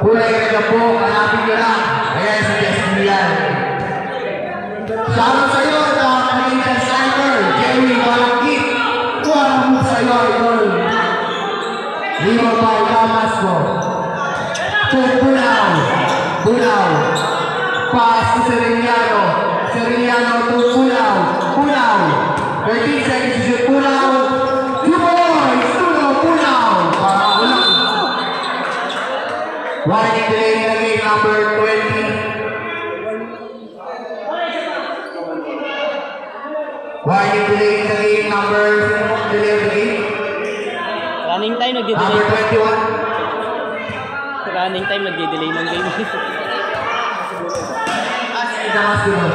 Kulay red po, malapit nyo lang. Ayan, suggest nyo yan. Shoutout sa'yo, Canadian Sniper, Jerry Malakit. Kuha mo sa'yo, idol. Lima by Damas po. Bunaw. Bunaw. Pass to Sereniano. Sereniano to Bunaw. Bunaw. 13 seconds to shoot. Bunaw. 2 boys. Bunaw. Parang ulang. Warning delay na game number 20. Warning delay na game number running time nagde-delay. Number 21. Running time nagde-delay ng game. Damas dulu.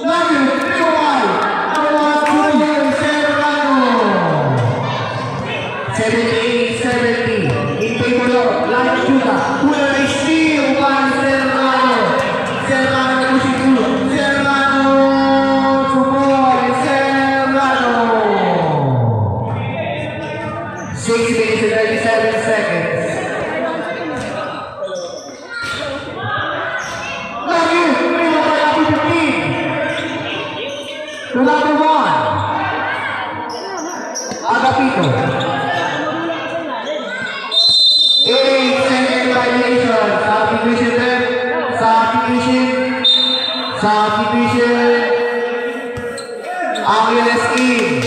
Lagi, Riwai. Damas dulu, Serrano. 78-70. Hintay mo lang. Lahat juga. Kulay steal by Serrano. Serrano na si Dulu. Serrano. Sumoy. Serrano. 6 minutes and 37 seconds. To number 1, Agapito. 8-second violation. Substitution. Substitution. Angeles in.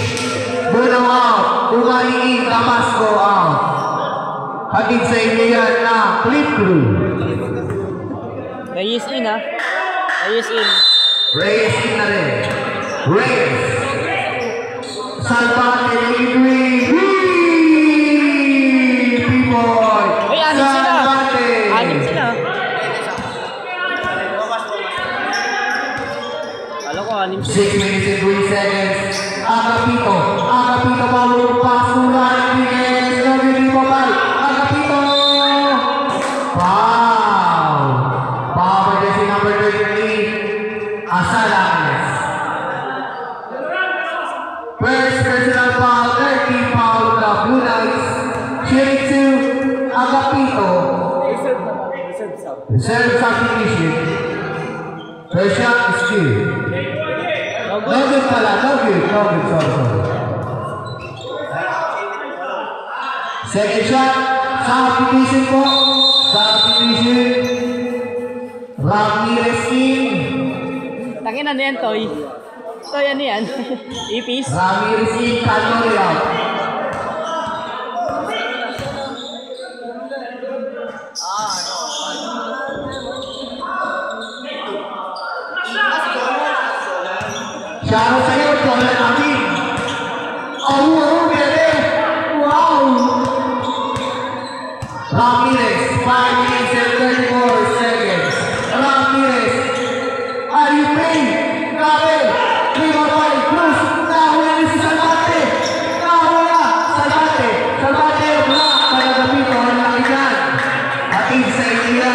Bunaw out. Ugali in. Damasco out. Hatid sa inyo yan na Clip Crew. Reyes in ha. Reyes in. Reyes in na rin. Reyes. Salvate, Igri. P-Boy. Uy, anim sila. Salvate. Anim sila. Alam ko, anim sila. 6 minutes and 3 seconds. Agapito. Agapito, power pass to Rodriguez. Rodriguez, babay. Agapito. Foul. Power jersey number 33. Asalanes. First personal foul, 30 foul of the Blue Knights. Shooting to Agapito. Reserve substitution. First shot is good. No good pala, no good, sorry. Second shot, substitution po. Substitution. Ramirez in. Tangin na yan, Toy. Toy, ano yan? Ipis? Ramirez in, Calori out. Shoutout sa'yo, Tola namin. Oh, bebe. Wow. Ramirez, 5 minutes and 34 seconds. Ramirez, are you playing? Grabe. 3-5 plus. Nahuli ni si Salvate. Salvate. Black. Palagapito. Ang laki yan. Hatid sa inyo.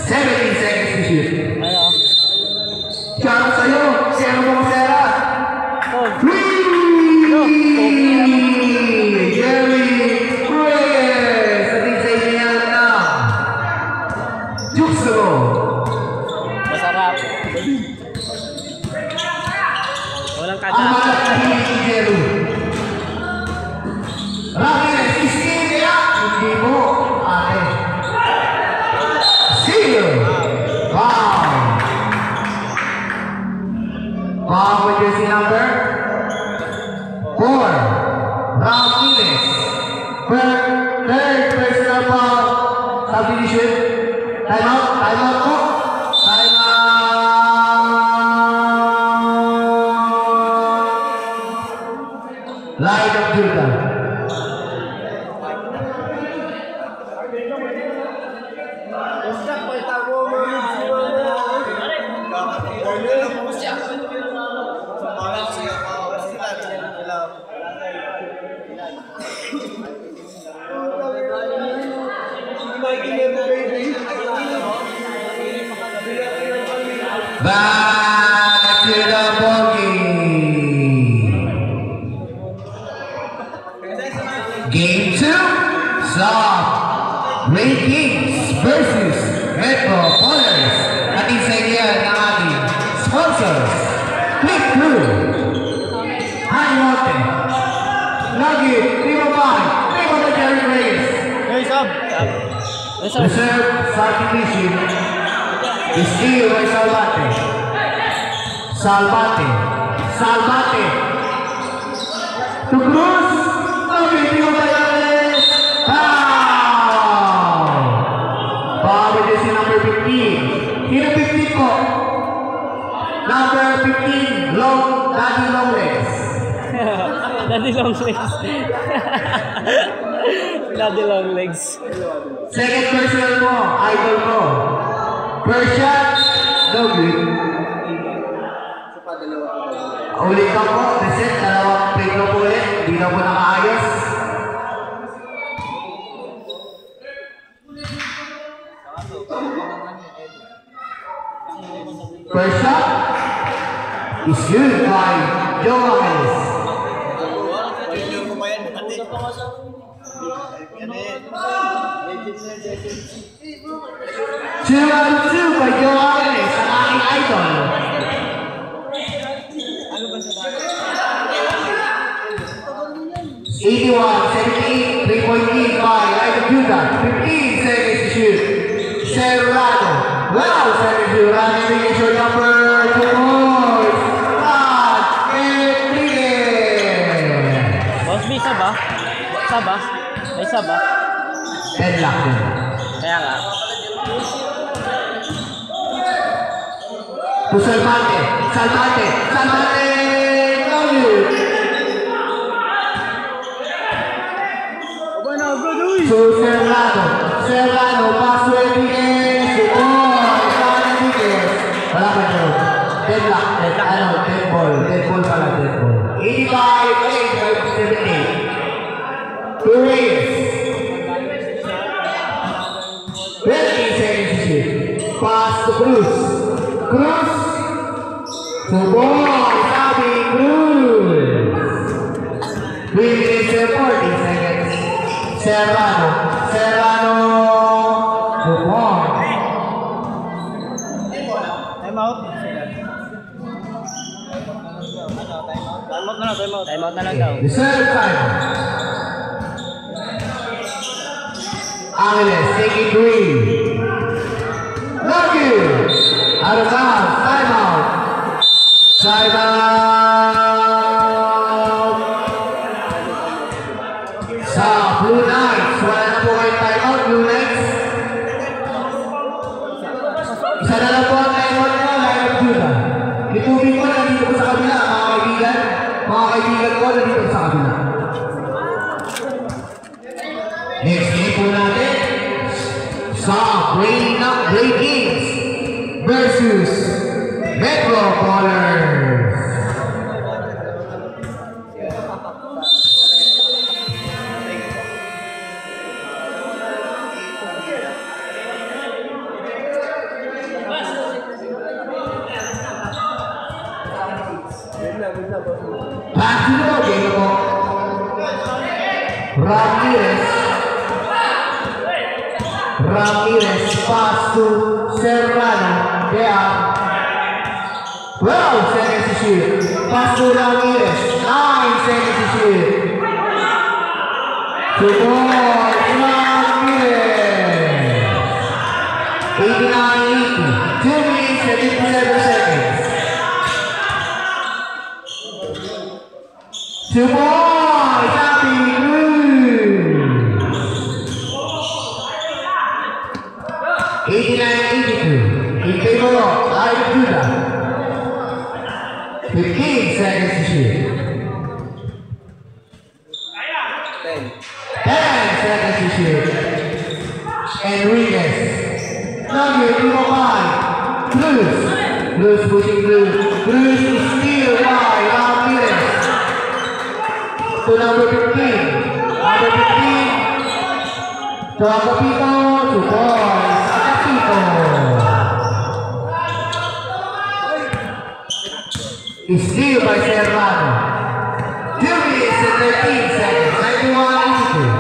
17 seconds to shoot. Ano? Shoutout sa'yo. Sierra Bongcera. Oh. Jerry Reyes. Hatid sa inyo yan na Jukso. Masarap. Walang Ang kada. malat na hilig ni Jerry. Ramirez, iskin kaya? Hindi mo, ate. Seal. Wow. Power jersey number 4. Ramirez. Third personal foul. Substitution. Time out po. Time out. Light of Judah. Back to the bogey. Game 2, Soft Ray Kings versus Metro Ballers. Ating sa inyo ng ating sponsors, Click Crew, High Mountain, Nugget, Primo Bike, Primo the Jerry Race. Reserve starting mission is Steel by Salvate. To Cruz, Nugget, Primo the Jerry. Power is number 15. Sino 15 po? Number 15, Daddy Longlegs. Daddy long legs. Daddy long legs. Second personal mo, idol mo. First shot, no good. Ulit ka po, reset, dalawang play na po ulit. Hindi na po nakaayos. First shot is good by Johannes. Two out of two by Johannes, ang aking idol. $81, 78, 3-point lead by Ida Judah. 15 seconds to shoot. Serrano. Wow, second shoot. Running in short number 2 points. Boss B, saba? May saba? 10 lock din. Kaya nga. To Salvate. No good. So Serrano, pass to Enriquez. Wala pa ito. Dead ball pala, dead ball. 85, 78. 2 rings. 20 seconds to shoot. Pass to Cruz. To ball, sabi Cruz. 3 minutes and 40 seconds. Serrano. To ball. Time out na lang daw. Reserve time. Angeles taking 3. Nugget. Out of bounds. Time out. Sa Blue Knights. Wala na po kayo time out, Blue Knights. Isa na lang po ang time out nyo, line of Judah. Itubig ko na dito sa kabila, mga kaibigan. Mga kaibigan ko na dito sa kabila. Next game po natin, Soft Ray Kings versus Metro Ballers. Passing po, game po. Ramirez pass to Serrano. Kaya 12 seconds to shoot. Pass to Ramirez. 9 seconds to shoot. To ball, Ramirez. 89-80. 2 minutes and 57 seconds. To ball, Sabi Cruz. 89-82. In favor of Ida Judah. 15 seconds to shoot. 10 seconds to shoot. Enriquez. Nugget, 2-5. Cruz pushing Cruz. Cruz is still by Ramirez. To number 15. To Agapito. To boys. Agapito. Is still by Serrano. 2 minutes and 13 seconds. 91-82.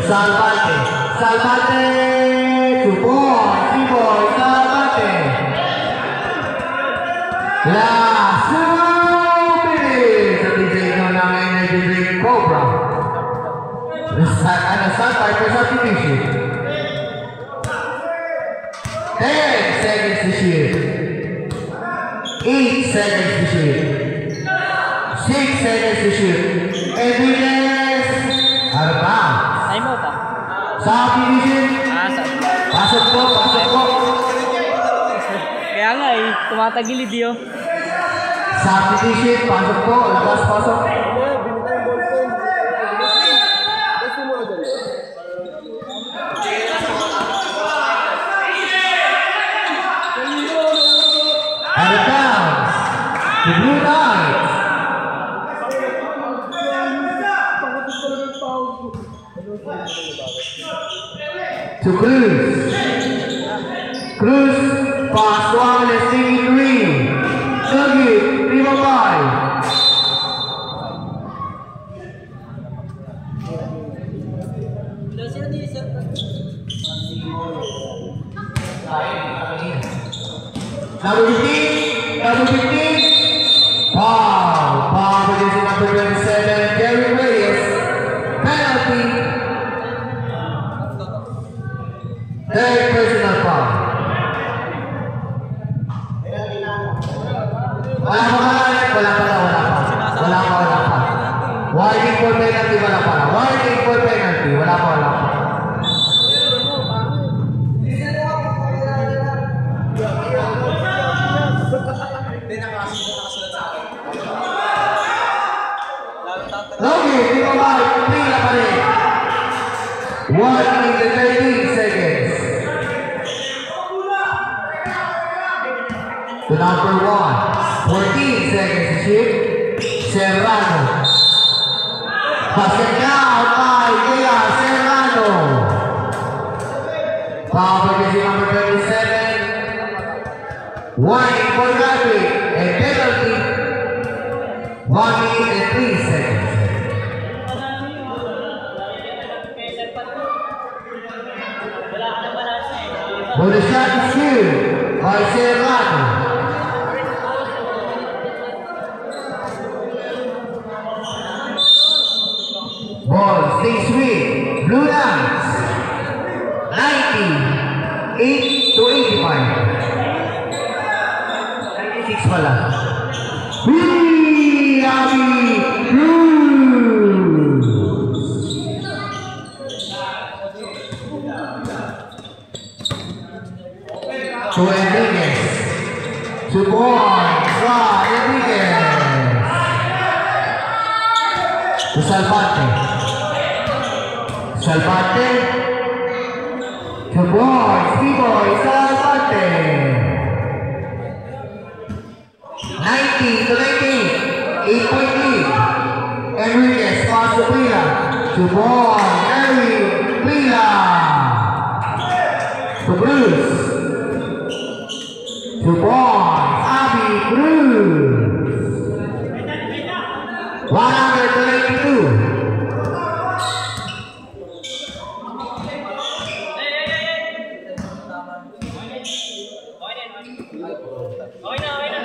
Salvate. Salvate. 2 points. 3 points. Salvate. Last 2 minutes. Sa DJ ko ng Energy Drink Cobra. Standby for substitution. 10 seconds to shoot. 8 seconds to shoot. 6 seconds to shoot. And Venus, out of bounds. Time out ah. Substitution. Pasok po, pasok po. Kaya nga eh, tumatagilid yun. Substitution, pasok po, labas, pasok. Out of bounds. The Blue Knights. To Cruz. Cruz, pass to Alex, taking 3. Sergey, 3-5. Number 15, number 15. Foul. Foul against number 27, Gary Reyes. Penalty. Third personal foul. Wala pa. Warning for penalty, wala pa. Warning for penalty, wala pa. Okay, di ba ba? Pila pa rin. 1 minute 13 seconds. To number 1. 14 seconds to shoot. Serrano. Basket down by Dea Serrano. Foul against number 27. Warning for traffic and penalty. 1 minute and 3 seconds. For the shot is good by Serrano. Ball stays with Blue Knights. 98 to 85. 96 pala. To Enriquez. To points from Enriquez. To Salvate. Salvate. To points. B-boy Salvate. 90 to 98. 8-point lead. Enriquez pass to Pila. To points. Eric Pila. To Bruce. 2 points, Abby Cruz. 132. Okay na.